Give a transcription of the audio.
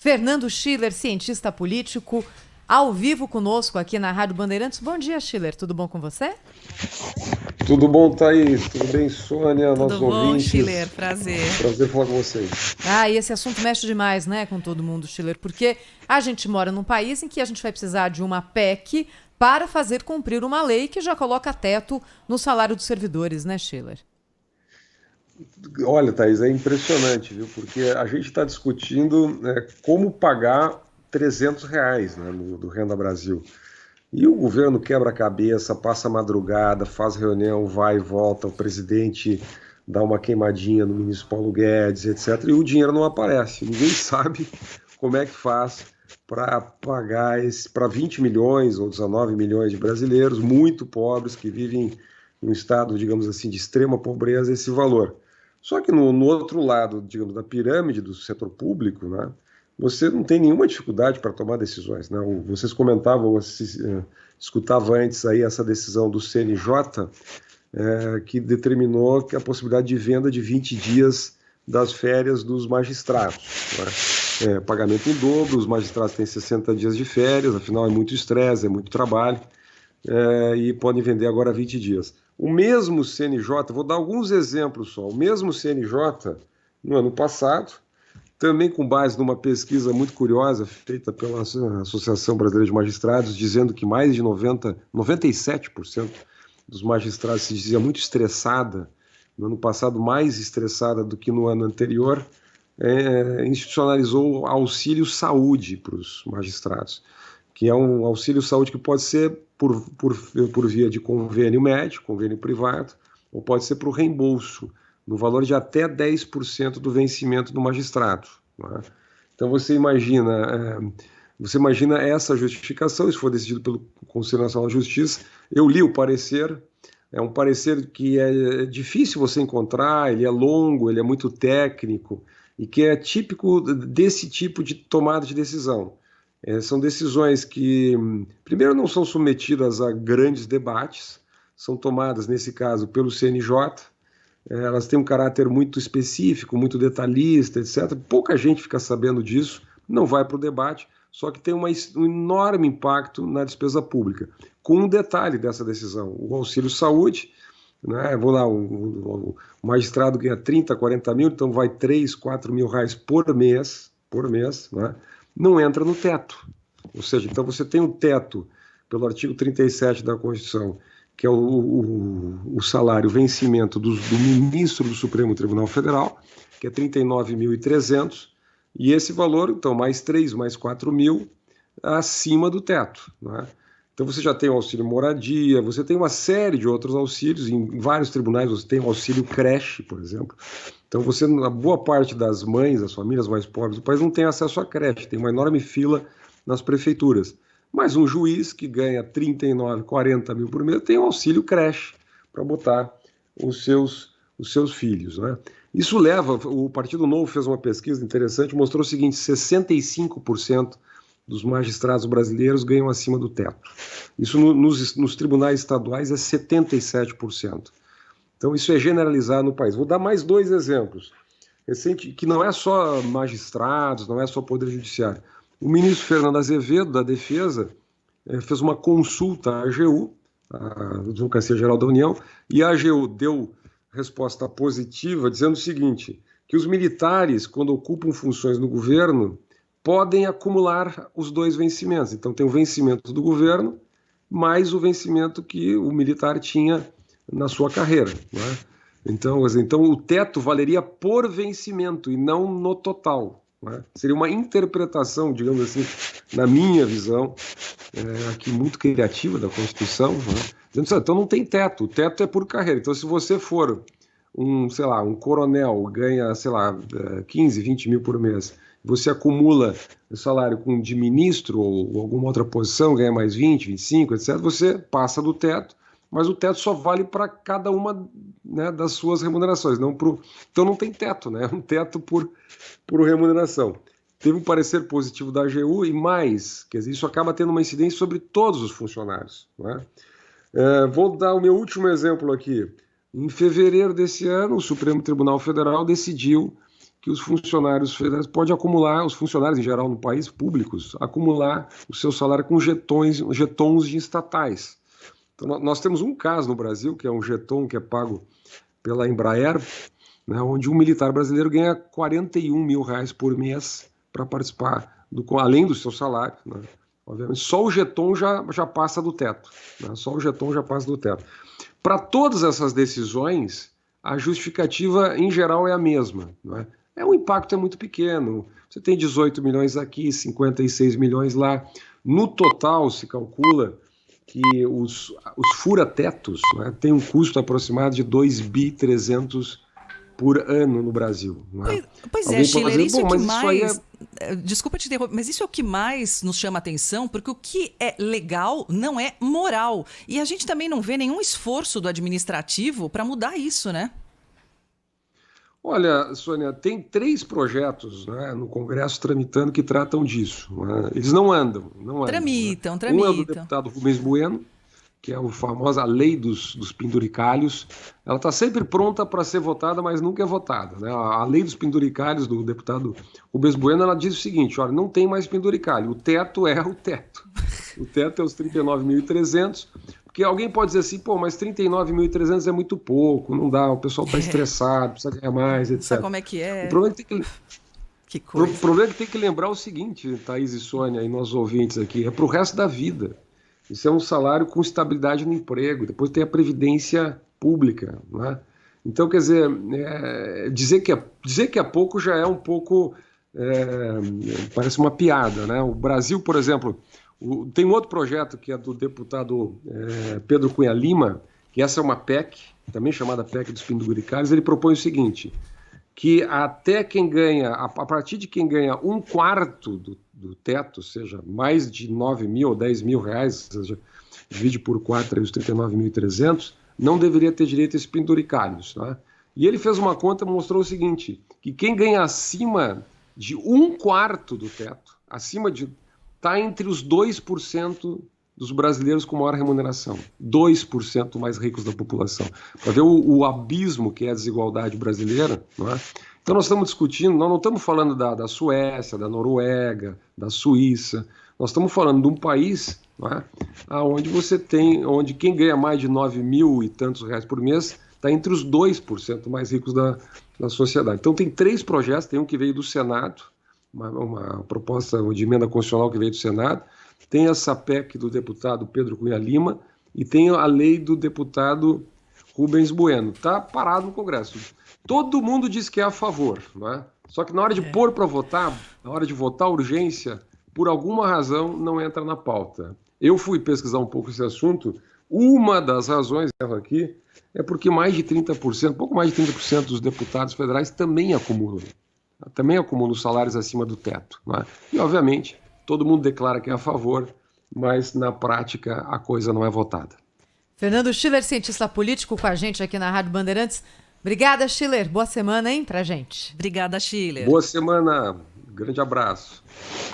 Fernando Schiller, cientista político, ao vivo conosco aqui na Rádio Bandeirantes. Bom dia, Schiller. Tudo bom com você? Tudo bom, Thaís? Tudo bem, Sônia, Tudo nossos bom, Schiller? ouvintes? Prazer. Prazer falar com vocês. Ah, e esse assunto mexe demais, né, com todo mundo, Schiller, porque a gente mora num país em que a gente vai precisar de uma PEC para fazer cumprir uma lei que já coloca teto no salário dos servidores, né, Schiller? Olha, Thaís, é impressionante, viu? Porque a gente está discutindo como pagar R$ 300, né, do Renda Brasil. E o governo quebra a cabeça, passa a madrugada, faz reunião, vai e volta, o presidente dá uma queimadinha no ministro Paulo Guedes, etc. E o dinheiro não aparece. Ninguém sabe como é que faz para pagar para 20 milhões ou 19 milhões de brasileiros muito pobres que vivem num estado, digamos assim, de extrema pobreza, esse valor. Só que no outro lado, digamos, da pirâmide do setor público, né, você não tem nenhuma dificuldade para tomar decisões, né? Vocês comentavam, escutava antes aí essa decisão do CNJ, que determinou que a possibilidade de venda de 20 dias das férias dos magistrados, né? Pagamento em dobro, os magistrados têm 60 dias de férias, afinal é muito estresse, é muito trabalho, e podem vender agora 20 dias. O mesmo CNJ, vou dar alguns exemplos só, o mesmo CNJ, no ano passado, também com base numa pesquisa muito curiosa feita pela Associação Brasileira de Magistrados, dizendo que mais de 97% dos magistrados se dizia muito estressada, no ano passado mais estressada do que no ano anterior, institucionalizou auxílio saúde para os magistrados, que é um auxílio saúde que pode ser por via de convênio médico, convênio privado, ou pode ser para o reembolso, no valor de até 10% do vencimento do magistrado. Né? Então você imagina essa justificação, isso foi decidido pelo Conselho Nacional de Justiça. Eu li o parecer, é um parecer que é difícil você encontrar, ele é longo, ele é muito técnico, e que é típico desse tipo de tomada de decisão. São decisões que, primeiro, não são submetidas a grandes debates, são tomadas, nesse caso, pelo CNJ, elas têm um caráter muito específico, muito detalhista, etc. Pouca gente fica sabendo disso, não vai para o debate, só que tem um enorme impacto na despesa pública. Com um detalhe dessa decisão, o auxílio saúde, né, vou lá, o magistrado ganha 30, 40 mil, então vai 3, 4 mil reais por mês, né, não entra no teto. Ou seja, então você tem um teto, pelo artigo 37 da Constituição, que é o salário vencimento do ministro do Supremo Tribunal Federal, que é 39.300, e esse valor, então, mais 3, mais 4 mil, acima do teto. Né? Então você já tem o auxílio moradia, você tem uma série de outros auxílios, em vários tribunais você tem o auxílio creche, por exemplo. Então a boa parte das mães, das famílias mais pobres do país não tem acesso à creche, tem uma enorme fila nas prefeituras. Mas um juiz que ganha 39, 40 mil por mês tem um auxílio creche para botar os seus filhos. Né? Isso leva, o Partido Novo fez uma pesquisa interessante, mostrou o seguinte, 65% dos magistrados brasileiros ganham acima do teto. Isso nos tribunais estaduais é 77%. Então isso é generalizado no país. Vou dar mais 2 exemplos, que não é só magistrados, não é só Poder Judiciário. O ministro Fernando Azevedo, da Defesa, fez uma consulta à AGU, a Advocacia Geral da União, e a AGU deu resposta positiva, dizendo o seguinte, que os militares, quando ocupam funções no governo, podem acumular os 2 vencimentos. Então tem o vencimento do governo, mais o vencimento que o militar tinha na sua carreira. Né? Então o teto valeria por vencimento e não no total. Né? Seria uma interpretação, digamos assim, na minha visão, aqui muito criativa da Constituição, né? Então não tem teto, o teto é por carreira. Então se você for um coronel, ganha, 15, 20 mil por mês, você acumula o salário de ministro ou alguma outra posição, ganha mais 20, 25, etc., você passa do teto, mas o teto só vale para cada uma, né, das suas remunerações. Então não tem teto, né? É um teto por remuneração. Teve um parecer positivo da AGU e mais, quer dizer, isso acaba tendo uma incidência sobre todos os funcionários. Né? Vou dar o meu último exemplo aqui. Em fevereiro desse ano, o Supremo Tribunal Federal decidiu que os funcionários federais podem acumular, os funcionários em geral no país, públicos, acumular o seu salário com jetons de estatais. Então, nós temos um caso no Brasil, que é um jeton que é pago pela Embraer, né, onde um militar brasileiro ganha R$41 mil por mês para participar, além do seu salário, né? Obviamente, só o jeton já passa do teto. Né? Só o jeton já passa do teto. Para todas essas decisões, a justificativa, em geral, é a mesma. Né? O impacto é muito pequeno. Você tem 18 milhões aqui, 56 milhões lá. No total, se calcula que os fura-tetos, né, têm um custo aproximado de 2.300 por ano no Brasil. Né? Pois é, Schiller, isso é o que mais... Desculpa te interromper, mas isso é o que mais nos chama a atenção, porque o que é legal não é moral. E a gente também não vê nenhum esforço do administrativo para mudar isso, né? Olha, Sônia, tem 3 projetos, né, no Congresso tramitando que tratam disso. Né? Eles não andam. Tramitam. Um é o do deputado Rubens Bueno, que é a famosa lei dos penduricalhos. Ela está sempre pronta para ser votada, mas nunca é votada. Né? A lei dos penduricalhos do deputado Rubens Bueno, ela diz o seguinte, olha, não tem mais penduricalho, o teto é o teto. O teto é os 39.300, porque alguém pode dizer assim, pô, mas 39.300 é muito pouco, não dá, o pessoal está estressado, precisa ganhar mais, etc. Sabe como é que é? O problema é que Que coisa. O problema é que tem que lembrar o seguinte, Thaís e Sônia e nossos ouvintes aqui, é para o resto da vida. Isso é um salário com estabilidade no emprego, depois tem a previdência pública. Né? Então, quer dizer, dizer que é pouco já é um pouco, parece uma piada. Né? O Brasil, por exemplo, tem um outro projeto que é do deputado Pedro Cunha Lima, que essa é uma PEC, também chamada PEC dos penduricalhos, ele propõe o seguinte, que até quem ganha, a partir de quem ganha 1/4 do teto, ou seja, mais de 9 mil ou 10 mil reais, ou seja, divide por 4 aí os 39.300, não deveria ter direito a esses penduricalhos. Né? E ele fez uma conta e mostrou o seguinte, que quem ganha acima de 1/4 do teto, está entre os 2% dos brasileiros com maior remuneração, 2% mais ricos da população. Para ver o abismo que é a desigualdade brasileira, não é? Então nós estamos discutindo, nós não estamos falando da Suécia, da Noruega, da Suíça, nós estamos falando de um país, não é? Onde quem ganha mais de 9 mil e tantos reais por mês está entre os 2% mais ricos da sociedade. Então tem 3 projetos, tem um que veio do Senado, uma proposta de emenda constitucional que veio do Senado, tem essa PEC do deputado Pedro Cunha Lima e tem a lei do deputado Rubens Bueno. Está parado no Congresso. Todo mundo diz que é a favor, não é? Só que na hora de pôr para votar, na hora de votar a urgência, por alguma razão não entra na pauta. Eu fui pesquisar um pouco esse assunto. Uma das razões aqui é porque pouco mais de 30% dos deputados federais também acumulam salários acima do teto. Não é? E, obviamente, todo mundo declara que é a favor, mas na prática a coisa não é votada. Fernando Schiller, cientista político, com a gente aqui na Rádio Bandeirantes. Obrigada, Schiller. Boa semana, hein, pra gente. Obrigada, Schiller. Boa semana. Grande abraço.